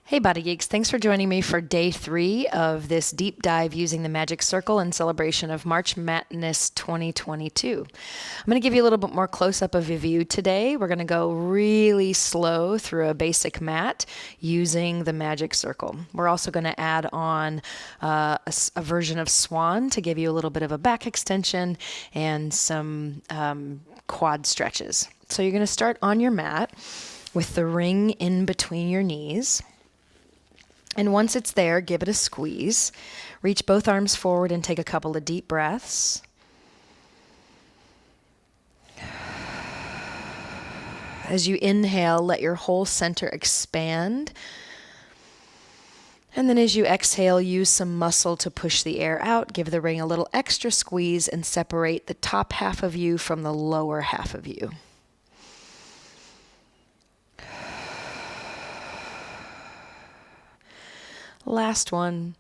Hey, Body Geeks. Thanks for joining me for day 3 of this deep dive using the magic circle in celebration of March Madness 2022. I'm going to give you a little bit more close-up of a view today. We're going to go really slow through a basic mat using the magic circle. We're also going to add on a version of swan to give you a little bit of a back extension and some quad stretches. So you're going to start on your mat with the ring in between your knees. And once it's there, give it a squeeze. Reach both arms forward and take a couple of deep breaths. As you inhale, let your whole center expand. And then as you exhale, use some muscle to push the air out. Give the ring a little extra squeeze and separate the top half of you from the lower half of you. Last one.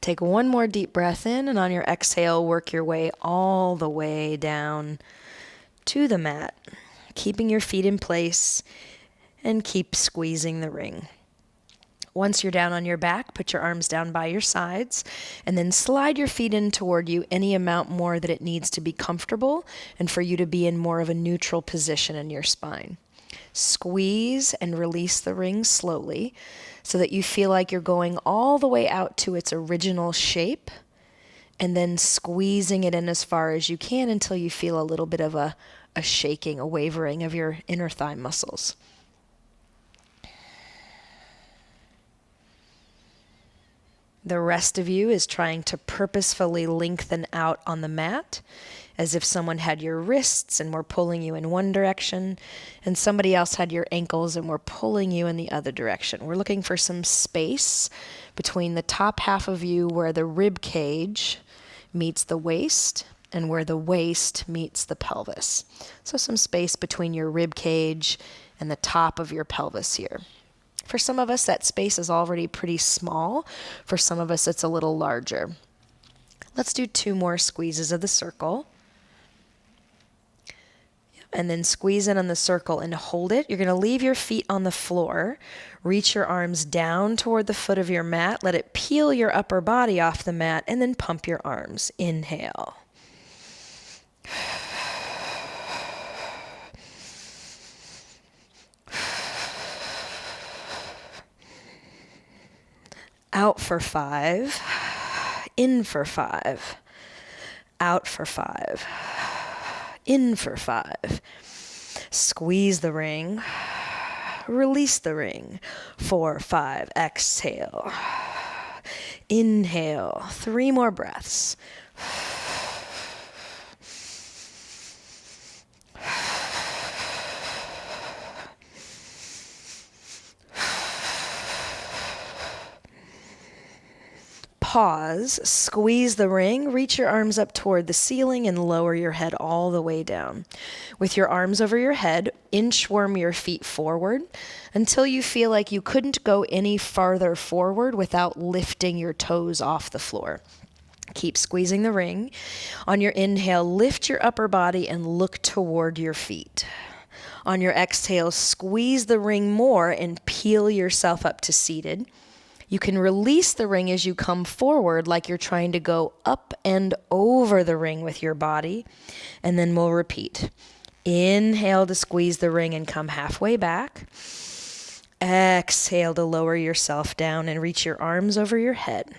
Take one more deep breath in, and on your exhale, work your way all the way down to the mat, keeping your feet in place and keep squeezing the ring. Once you're down on your back, put your arms down by your sides, and then slide your feet in toward you any amount more that it needs to be comfortable and for you to be in more of a neutral position in your spine. Squeeze and release the ring slowly so that you feel like you're going all the way out to its original shape and then squeezing it in as far as you can until you feel a little bit of a shaking, a wavering of your inner thigh muscles. The rest of you is trying to purposefully lengthen out on the mat as if someone had your wrists and were pulling you in one direction and somebody else had your ankles and were pulling you in the other direction. We're looking for some space between the top half of you where the rib cage meets the waist and where the waist meets the pelvis. So some space between your rib cage and the top of your pelvis here. For some of us, that space is already pretty small. For some of us, it's a little larger. Let's do 2 more squeezes of the circle. And then squeeze in on the circle and hold it. You're going to leave your feet on the floor. Reach your arms down toward the foot of your mat. Let it peel your upper body off the mat, and then pump your arms. Inhale. Out for 5, in for 5, out for 5, in for 5. Squeeze the ring, release the ring, 4, 5, exhale. Inhale, 3 more breaths. Pause, squeeze the ring, reach your arms up toward the ceiling and lower your head all the way down. With your arms over your head, inchworm your feet forward until you feel like you couldn't go any farther forward without lifting your toes off the floor. Keep squeezing the ring. On your inhale, lift your upper body and look toward your feet. On your exhale, squeeze the ring more and peel yourself up to seated. You can release the ring as you come forward like you're trying to go up and over the ring with your body. And then we'll repeat. Inhale to squeeze the ring and come halfway back. Exhale to lower yourself down and reach your arms over your head.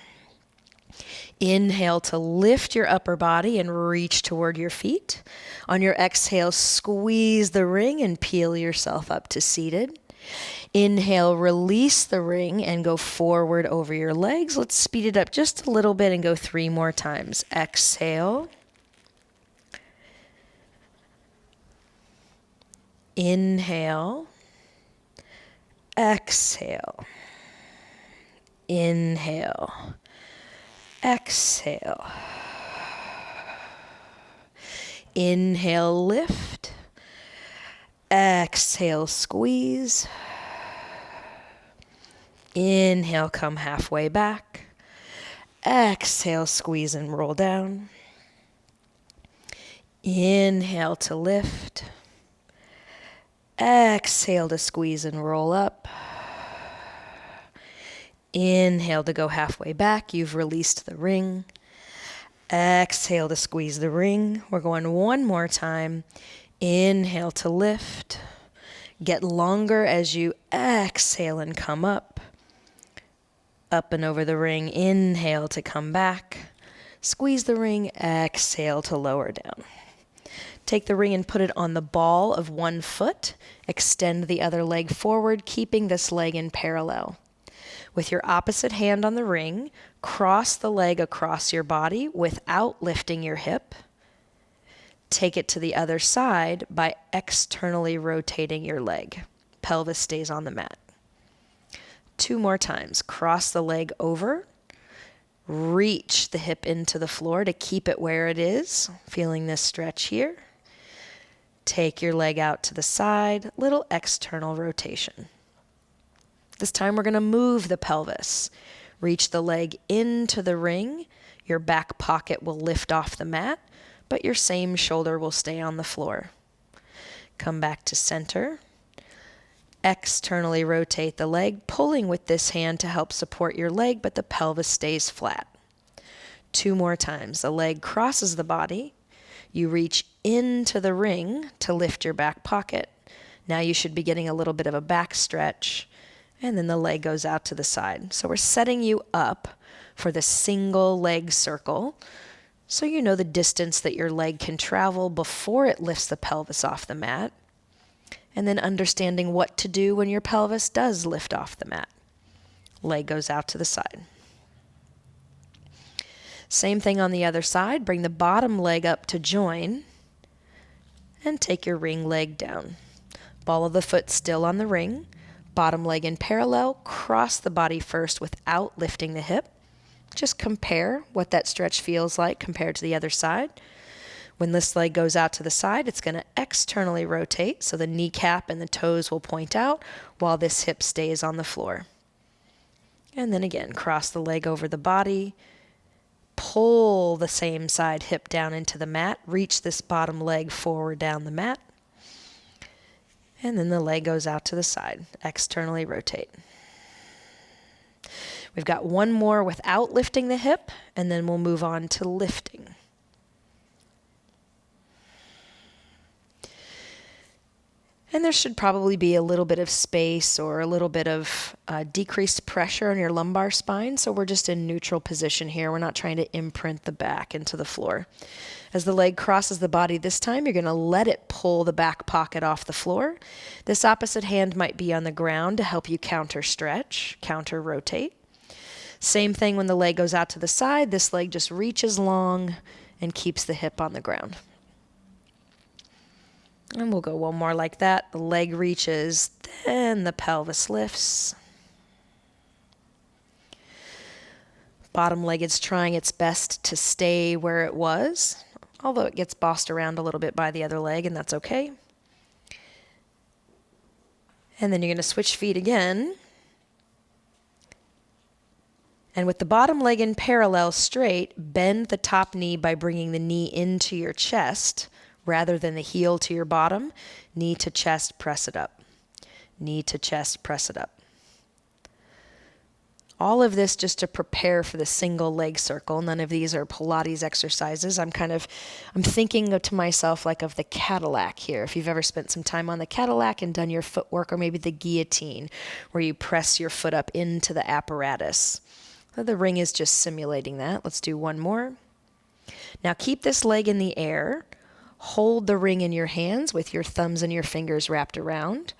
Inhale to lift your upper body and reach toward your feet. On your exhale, squeeze the ring and peel yourself up to seated. Inhale, release the ring and go forward over your legs. Let's speed it up just a little bit and go 3 more times. Exhale. Inhale. Exhale. Inhale. Exhale. Inhale, lift. Exhale, squeeze. Inhale, come halfway back. Exhale, squeeze and roll down. Inhale to lift. Exhale to squeeze and roll up. Inhale to go halfway back. You've released the ring. Exhale to squeeze the ring. We're going one more time. Inhale to lift. Get longer as you exhale and come up. Up and over the ring. Inhale to come back. Squeeze the ring. Exhale to lower down. Take the ring and put it on the ball of one foot. Extend the other leg forward, keeping this leg in parallel. With your opposite hand on the ring, cross the leg across your body without lifting your hip. Take it to the other side by externally rotating your leg. Pelvis stays on the mat. 2 more times. Cross the leg over. Reach the hip into the floor to keep it where it is. Feeling this stretch here. Take your leg out to the side. Little external rotation. This time we're going to move the pelvis. Reach the leg into the ring. Your back pocket will lift off the mat, but your same shoulder will stay on the floor. Come back to center. Externally rotate the leg, pulling with this hand to help support your leg, but the pelvis stays flat. 2 more times. The leg crosses the body. You reach into the ring to lift your back pocket. Now you should be getting a little bit of a back stretch. And then the leg goes out to the side. So we're setting you up for the single leg circle, so you know the distance that your leg can travel before it lifts the pelvis off the mat, and then understanding what to do when your pelvis does lift off the mat. Leg goes out to the side. Same thing on the other side. Bring the bottom leg up to join, and take your ring leg down. Ball of the foot still on the ring. Bottom leg in parallel, cross the body first without lifting the hip. Just compare what that stretch feels like compared to the other side. When this leg goes out to the side, it's going to externally rotate, so the kneecap and the toes will point out while this hip stays on the floor. And then again, cross the leg over the body, pull the same side hip down into the mat, reach this bottom leg forward down the mat. And then the leg goes out to the side. Externally rotate. We've got one more without lifting the hip, and then we'll move on to lifting. And there should probably be a little bit of space or a little bit of decreased pressure on your lumbar spine. So we're just in neutral position here. We're not trying to imprint the back into the floor. As the leg crosses the body this time, you're going to let it pull the back pocket off the floor. This opposite hand might be on the ground to help you counter stretch, counter rotate. Same thing when the leg goes out to the side. This leg just reaches long and keeps the hip on the ground. And we'll go one more like that. The leg reaches, then the pelvis lifts. Bottom leg is trying its best to stay where it was, although it gets bossed around a little bit by the other leg, and that's okay. And then you're going to switch feet again. And with the bottom leg in parallel straight, bend the top knee by bringing the knee into your chest rather than the heel to your bottom. Knee to chest, press it up. Knee to chest, press it up. All of this just to prepare for the single leg circle. None of these are Pilates exercises. I'm thinking to myself like of the Cadillac here. If you've ever spent some time on the Cadillac and done your footwork, or maybe the guillotine, where you press your foot up into the apparatus. The ring is just simulating that. Let's do one more. Now keep this leg in the air. Hold the ring in your hands with your thumbs and your fingers wrapped around.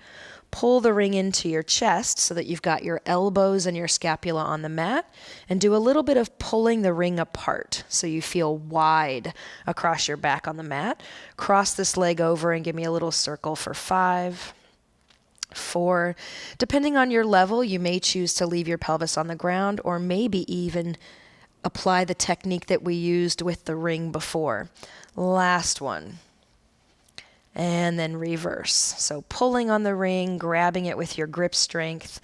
Pull the ring into your chest so that you've got your elbows and your scapula on the mat, and do a little bit of pulling the ring apart so you feel wide across your back on the mat. Cross this leg over and give me a little circle for 5, 4. Depending on your level, you may choose to leave your pelvis on the ground, or maybe even apply the technique that we used with the ring before. Last one. And then reverse. So pulling on the ring, grabbing it with your grip strength,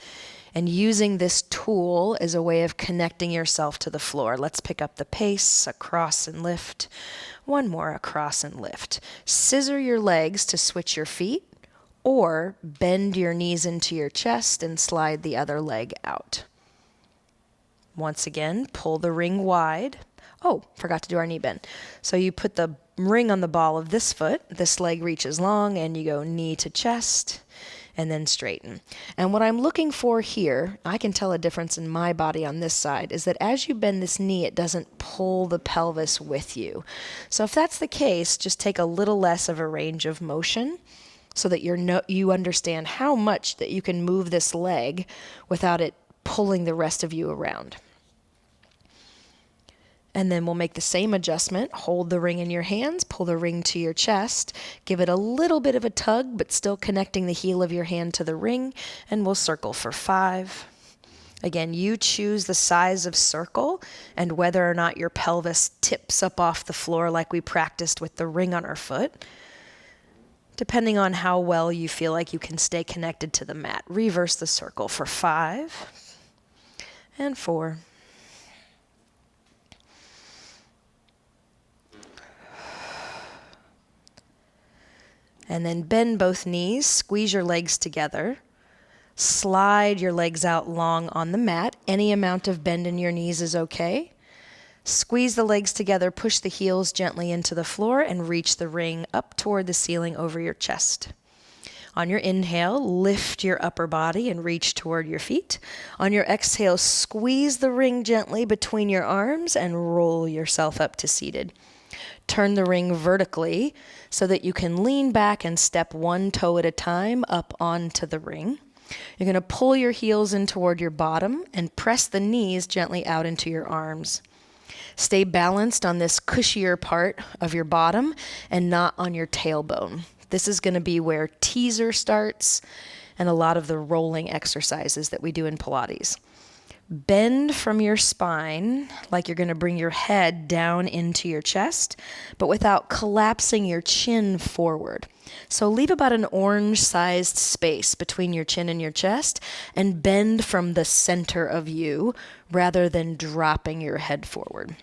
and using this tool as a way of connecting yourself to the floor. Let's pick up the pace, across and lift. One more, across and lift. Scissor your legs to switch your feet, or bend your knees into your chest and slide the other leg out. Once again, pull the ring wide. Oh, forgot to do our knee bend. So you put the ring on the ball of this foot, this leg reaches long, and you go knee to chest, and then straighten. And what I'm looking for here, I can tell a difference in my body on this side, is that as you bend this knee, it doesn't pull the pelvis with you. So if that's the case, just take a little less of a range of motion so that you understand how much that you can move this leg without it pulling the rest of you around. And then we'll make the same adjustment. Hold the ring in your hands, pull the ring to your chest, give it a little bit of a tug, but still connecting the heel of your hand to the ring, and we'll circle for 5. Again, you choose the size of circle and whether or not your pelvis tips up off the floor like we practiced with the ring on our foot, depending on how well you feel like you can stay connected to the mat. Reverse the circle for 5 and 4. And then bend both knees, squeeze your legs together, slide your legs out long on the mat. Any amount of bend in your knees is okay. Squeeze the legs together, push the heels gently into the floor, and reach the ring up toward the ceiling over your chest. On your inhale, lift your upper body and reach toward your feet. On your exhale, squeeze the ring gently between your arms and roll yourself up to seated. Turn the ring vertically so that you can lean back and step one toe at a time up onto the ring. You're going to pull your heels in toward your bottom and press the knees gently out into your arms. Stay balanced on this cushier part of your bottom and not on your tailbone. This is going to be where teaser starts and a lot of the rolling exercises that we do in Pilates. Bend from your spine like you're going to bring your head down into your chest, but without collapsing your chin forward. So leave about an orange-sized space between your chin and your chest and bend from the center of you rather than dropping your head forward.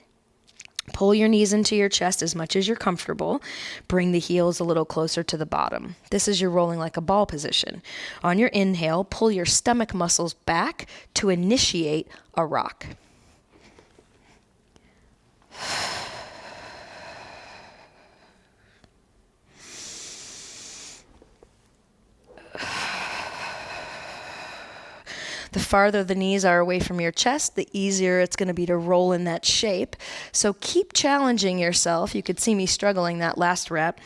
Pull your knees into your chest as much as you're comfortable. Bring the heels a little closer to the bottom. This is your rolling like a ball position. On your inhale, pull your stomach muscles back to initiate a rock. The farther the knees are away from your chest, the easier it's going to be to roll in that shape. So keep challenging yourself. You could see me struggling that last rep.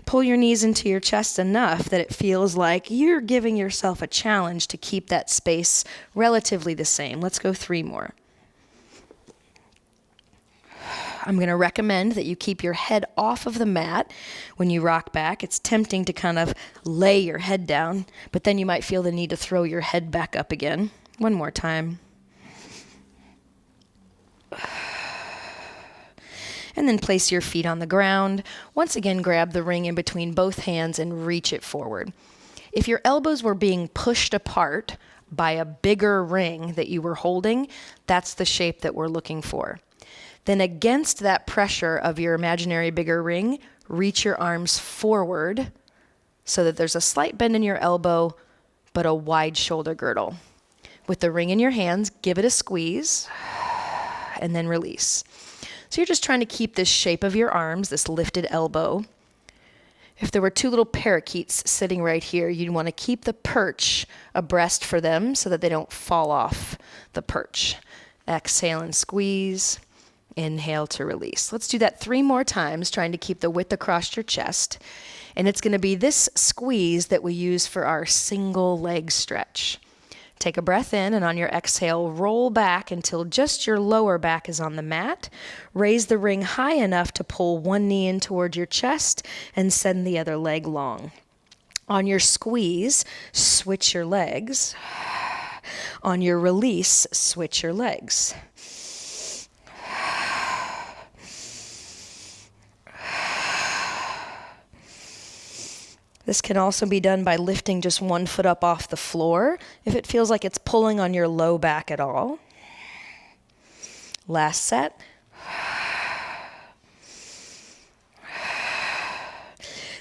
Pull your knees into your chest enough that it feels like you're giving yourself a challenge to keep that space relatively the same. Let's go 3 more. I'm going to recommend that you keep your head off of the mat when you rock back. It's tempting to kind of lay your head down, but then you might feel the need to throw your head back up again. 1 more time. And then place your feet on the ground. Once again, grab the ring in between both hands and reach it forward. If your elbows were being pushed apart by a bigger ring that you were holding, that's the shape that we're looking for. Then against that pressure of your imaginary bigger ring, reach your arms forward so that there's a slight bend in your elbow, but a wide shoulder girdle. With the ring in your hands, give it a squeeze, and then release. So you're just trying to keep this shape of your arms, this lifted elbow. If there were 2 little parakeets sitting right here, you'd want to keep the perch abreast for them so that they don't fall off the perch. Exhale and squeeze. Inhale to release. Let's do that 3 more times, trying to keep the width across your chest. And it's going to be this squeeze that we use for our single leg stretch. Take a breath in, and on your exhale, roll back until just your lower back is on the mat. Raise the ring high enough to pull one knee in toward your chest and send the other leg long. On your squeeze, switch your legs. On your release, switch your legs. This can also be done by lifting just 1 foot up off the floor if it feels like it's pulling on your low back at all. Last set.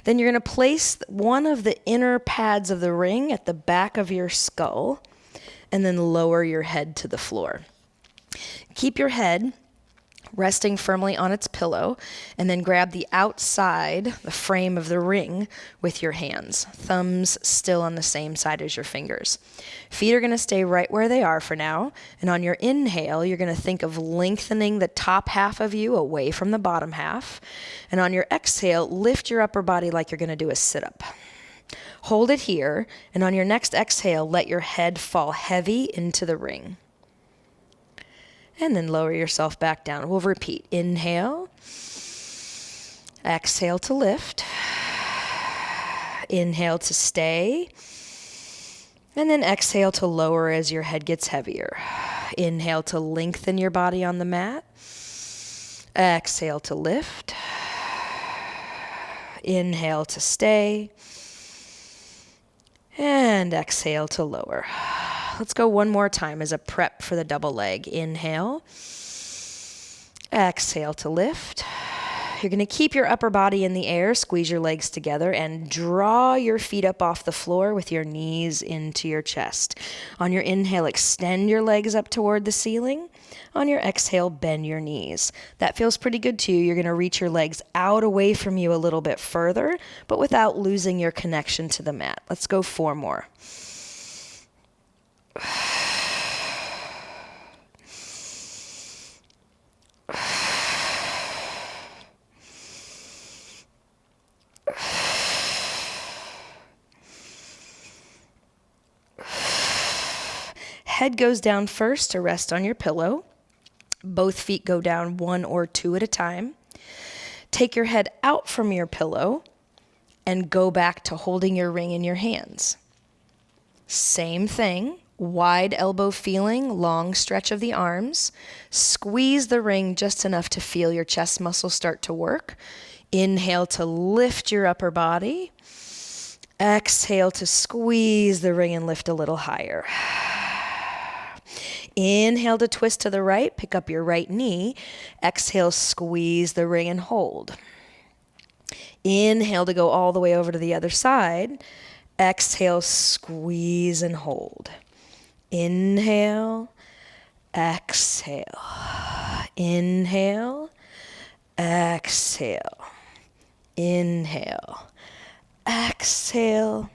Then you're going to place one of the inner pads of the ring at the back of your skull and then lower your head to the floor. Keep your head resting firmly on its pillow, and then grab the outside, the frame of the ring, with your hands. Thumbs still on the same side as your fingers. Feet are going to stay right where they are for now, and on your inhale, you're going to think of lengthening the top half of you away from the bottom half, and on your exhale, lift your upper body like you're going to do a sit-up. Hold it here, and on your next exhale, let your head fall heavy into the ring. And then lower yourself back down. We'll repeat. Inhale. Exhale to lift. Inhale to stay. And then exhale to lower as your head gets heavier. Inhale to lengthen your body on the mat. Exhale to lift. Inhale to stay. And exhale to lower. Let's go one more time as a prep for the double leg. Inhale. Exhale to lift. You're going to keep your upper body in the air, squeeze your legs together, and draw your feet up off the floor with your knees into your chest. On your inhale, extend your legs up toward the ceiling. On your exhale, bend your knees. That feels pretty good to you. You're going to reach your legs out away from you a little bit further, but without losing your connection to the mat. Let's go 4 more. Head goes down first to rest on your pillow. Both feet go down 1 or 2 at a time. Take your head out from your pillow and go back to holding your ring in your hands. Same thing. Wide elbow feeling, long stretch of the arms. Squeeze the ring just enough to feel your chest muscles start to work. Inhale to lift your upper body. Exhale to squeeze the ring and lift a little higher. Inhale to twist to the right, pick up your right knee. Exhale, squeeze the ring and hold. Inhale to go all the way over to the other side. Exhale, squeeze and hold. Inhale, exhale. Inhale, exhale. Inhale, exhale.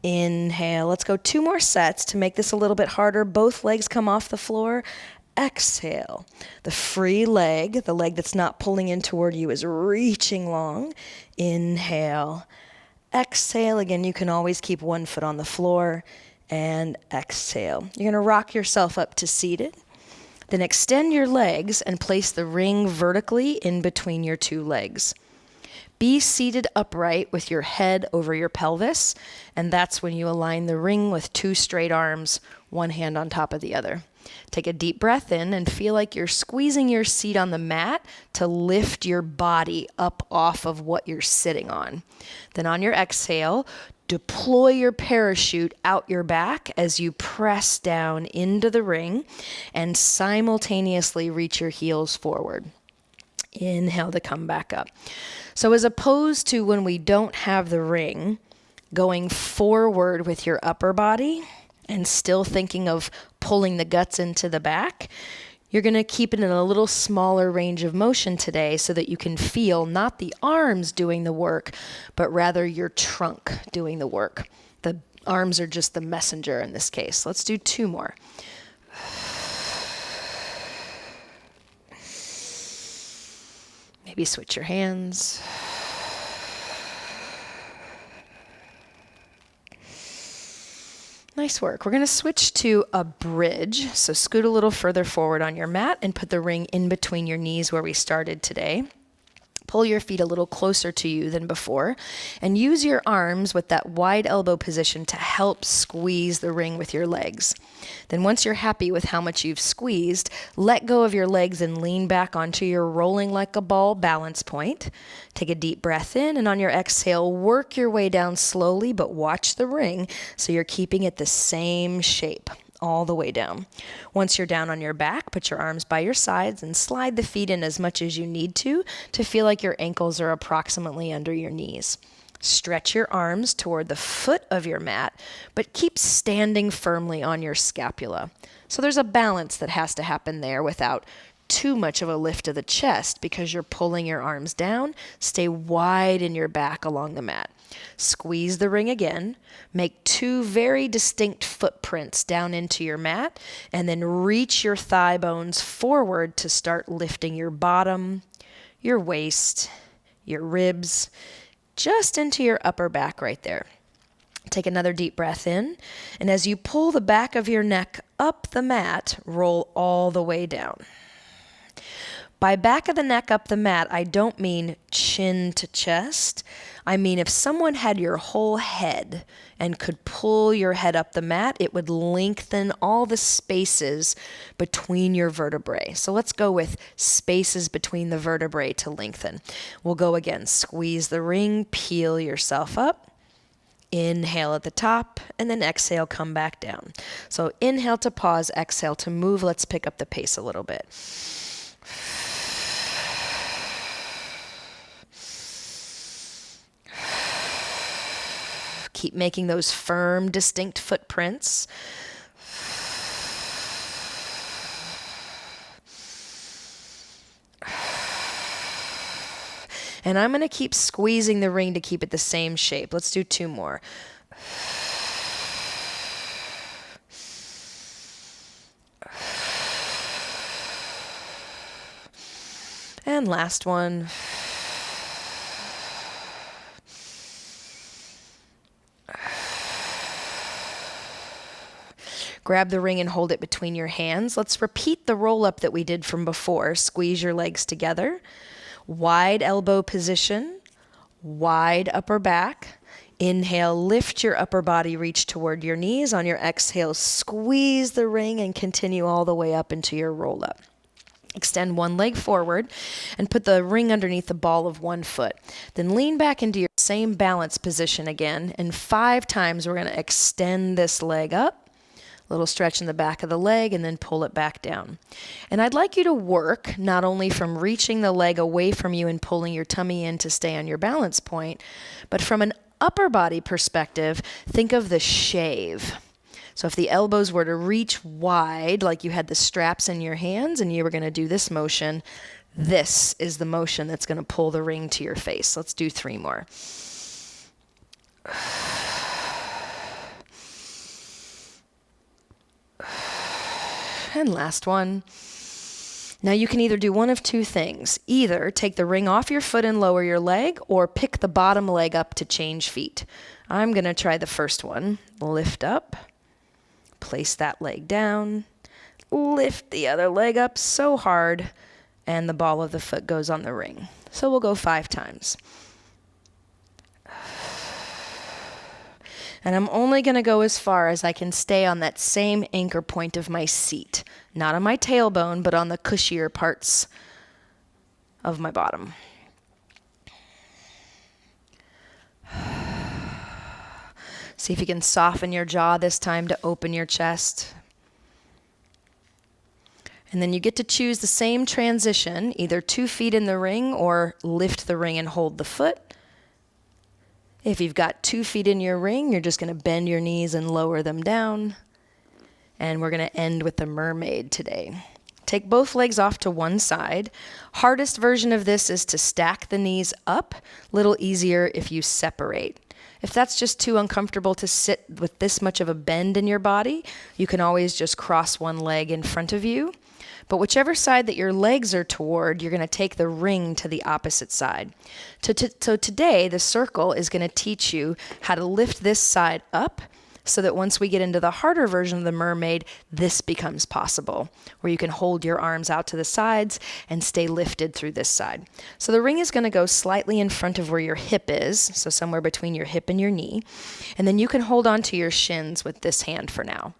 Inhale. Let's go 2 more sets to make this a little bit harder. Both legs come off the floor. Exhale. The free leg, the leg that's not pulling in toward you, is reaching long. Inhale. Exhale. Again, you can always keep 1 foot on the floor. And exhale. You're going to rock yourself up to seated. Then extend your legs and place the ring vertically in between your 2 legs. Be seated upright with your head over your pelvis, and that's when you align the ring with 2 straight arms, 1 hand on top of the other. Take a deep breath in and feel like you're squeezing your seat on the mat to lift your body up off of what you're sitting on. Then on your exhale, deploy your parachute out your back as you press down into the ring and simultaneously reach your heels forward. Inhale to come back up. So as opposed to when we don't have the ring, going forward with your upper body and still thinking of pulling the guts into the back, you're going to keep it in a little smaller range of motion today so that you can feel not the arms doing the work, but rather your trunk doing the work. The arms are just the messenger in this case. Let's do 2 more. Maybe switch your hands. Nice work. We're going to switch to a bridge. So scoot a little further forward on your mat and put the ring in between your knees where we started today. Pull your feet a little closer to you than before and use your arms with that wide elbow position to help squeeze the ring with your legs. Then once you're happy with how much you've squeezed, let go of your legs and lean back onto your rolling like a ball balance point. Take a deep breath in, and on your exhale, work your way down slowly, but watch the ring so you're keeping it the same shape all the way down. Once you're down on your back, put your arms by your sides and slide the feet in as much as you need to feel like your ankles are approximately under your knees. Stretch your arms toward the foot of your mat, but keep standing firmly on your scapula. So there's a balance that has to happen there without too much of a lift of the chest because you're pulling your arms down. Stay wide in your back along the mat. Squeeze the ring again. Make 2 very distinct footprints down into your mat, and then reach your thigh bones forward to start lifting your bottom, your waist, your ribs, just into your upper back right there. Take another deep breath in, and as you pull the back of your neck up the mat, roll all the way down. By back of the neck up the mat, I don't mean chin to chest. I mean if someone had your whole head and could pull your head up the mat, it would lengthen all the spaces between your vertebrae. So let's go with spaces between the vertebrae to lengthen. We'll go again. Squeeze the ring, peel yourself up. Inhale at the top, and then exhale, come back down. So inhale to pause, exhale to move. Let's pick up the pace a little bit. Keep making those firm, distinct footprints. And I'm going to keep squeezing the ring to keep it the same shape. Let's do 2 more. And last one. Grab the ring and hold it between your hands. Let's repeat the roll up that we did from before. Squeeze your legs together. Wide elbow position. Wide upper back. Inhale, lift your upper body, reach toward your knees. On your exhale, squeeze the ring and continue all the way up into your roll up. Extend one leg forward and put the ring underneath the ball of one foot. Then lean back into your same balance position again. And 5 times we're going to extend this leg up. Little stretch in the back of the leg, and then pull it back down. And I'd like you to work not only from reaching the leg away from you and pulling your tummy in to stay on your balance point, but from an upper body perspective, think of the shave. So if the elbows were to reach wide, like you had the straps in your hands and you were going to do this motion, this is the motion that's going to pull the ring to your face. Let's do 3 more. And last one. Now you can either do one of 2 things. Either take the ring off your foot and lower your leg, or pick the bottom leg up to change feet. I'm going to try the first one. Lift up. Place that leg down. Lift the other leg up so hard, and the ball of the foot goes on the ring. So we'll go 5 times. And I'm only going to go as far as I can stay on that same anchor point of my seat. Not on my tailbone, but on the cushier parts of my bottom. See if you can soften your jaw this time to open your chest. And then you get to choose the same transition, either 2 feet in the ring or lift the ring and hold the foot. If you've got 2 feet in your ring, you're just going to bend your knees and lower them down. And we're going to end with the mermaid today. Take both legs off to one side. Hardest version of this is to stack the knees up. Little easier if you separate. If that's just too uncomfortable to sit with this much of a bend in your body, you can always just cross one leg in front of you. But whichever side that your legs are toward, you're going to take the ring to the opposite side. So today, the circle is going to teach you how to lift this side up so that once we get into the harder version of the mermaid, this becomes possible, where you can hold your arms out to the sides and stay lifted through this side. So the ring is going to go slightly in front of where your hip is, so somewhere between your hip and your knee. And then you can hold on to your shins with this hand for now.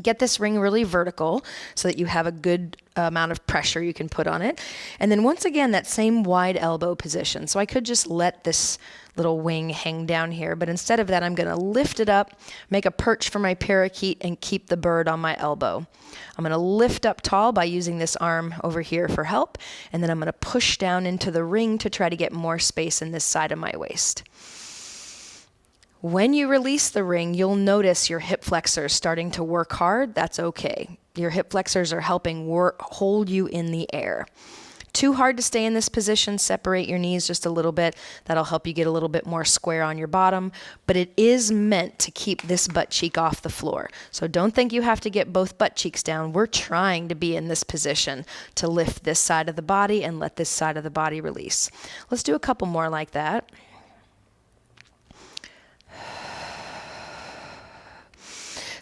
Get this ring really vertical so that you have a good amount of pressure you can put on it. And then once again, that same wide elbow position. So I could just let this little wing hang down here, but instead of that, I'm going to lift it up, make a perch for my parakeet, and keep the bird on my elbow. I'm going to lift up tall by using this arm over here for help, and then I'm going to push down into the ring to try to get more space in this side of my waist. When you release the ring, you'll notice your hip flexors starting to work hard. That's okay. Your hip flexors are helping hold you in the air. Too hard to stay in this position, separate your knees just a little bit. That'll help you get a little bit more square on your bottom, but it is meant to keep this butt cheek off the floor. So don't think you have to get both butt cheeks down. We're trying to be in this position to lift this side of the body and let this side of the body release. Let's do a couple more like that.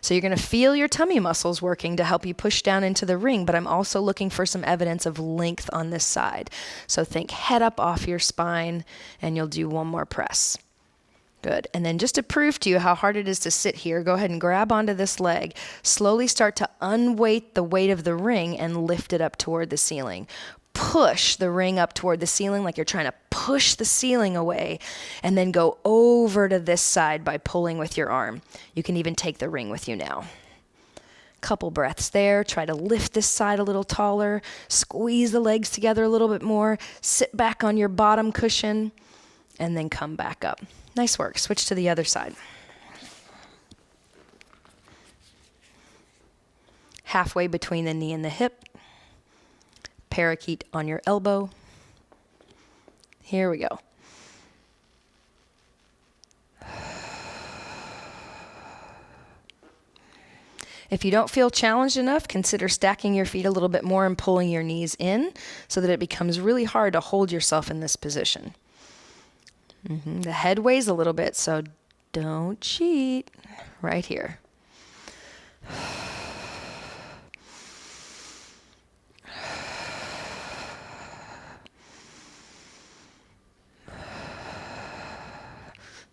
So you're going to feel your tummy muscles working to help you push down into the ring, but I'm also looking for some evidence of length on this side. So think head up off your spine, and you'll do one more press. Good. And then just to prove to you how hard it is to sit here, go ahead and grab onto this leg. Slowly start to unweight the weight of the ring and lift it up toward the ceiling. Push the ring up toward the ceiling like you're trying to push the ceiling away, and then go over to this side by pulling with your arm. You can even take the ring with you now. Couple breaths there. Try to lift this side a little taller. Squeeze the legs together a little bit more. Sit back on your bottom cushion, and then come back up. Nice work. Switch to the other side. Halfway between the knee and the hip. Parakeet on your elbow. Here we go. If you don't feel challenged enough, consider stacking your feet a little bit more and pulling your knees in so that it becomes really hard to hold yourself in this position. The head weighs a little bit, so don't cheat. Right here.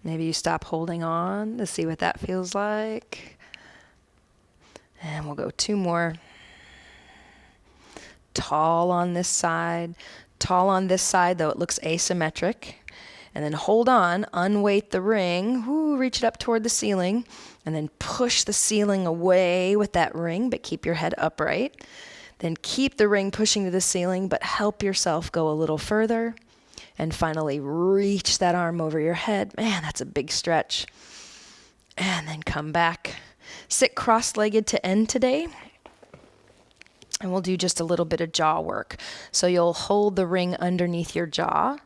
Maybe you stop holding on to see what that feels like. And we'll go 2 more. Tall on this side. Tall on this side, though it looks asymmetric. And then hold on, unweight the ring. Woo, reach it up toward the ceiling. And then push the ceiling away with that ring, but keep your head upright. Then keep the ring pushing to the ceiling, but help yourself go a little further. And finally, reach that arm over your head. Man, that's a big stretch. And then come back. Sit cross-legged to end today. And we'll do just a little bit of jaw work. So you'll hold the ring underneath your jaw.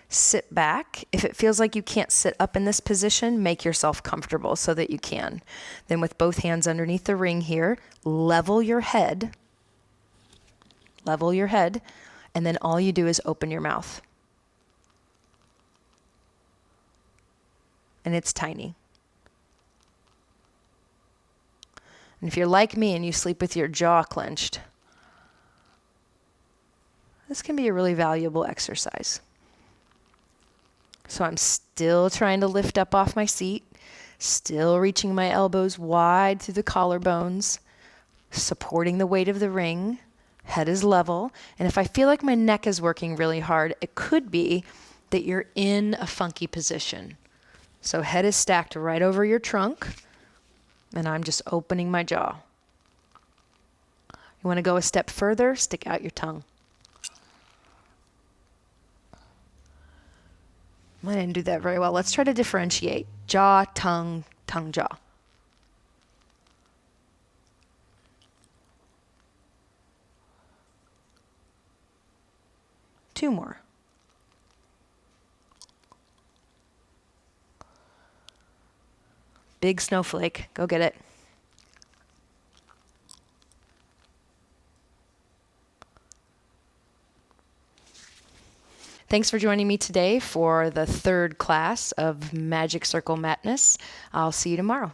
Sit back. If it feels like you can't sit up in this position, make yourself comfortable so that you can. Then with both hands underneath the ring here, level your head. Level your head. And then all you do is open your mouth. And it's tiny. And if you're like me and you sleep with your jaw clenched, this can be a really valuable exercise. So I'm still trying to lift up off my seat, still reaching my elbows wide through the collarbones, supporting the weight of the ring, head is level. And if I feel like my neck is working really hard, it could be that you're in a funky position. So head is stacked right over your trunk, and I'm just opening my jaw. You want to go a step further, stick out your tongue. I didn't do that very well. Let's try to differentiate. Jaw, tongue, tongue, jaw. Two more. Big snowflake. Go get it. Thanks for joining me today for the 3rd class of Magic Circle Madness. I'll see you tomorrow.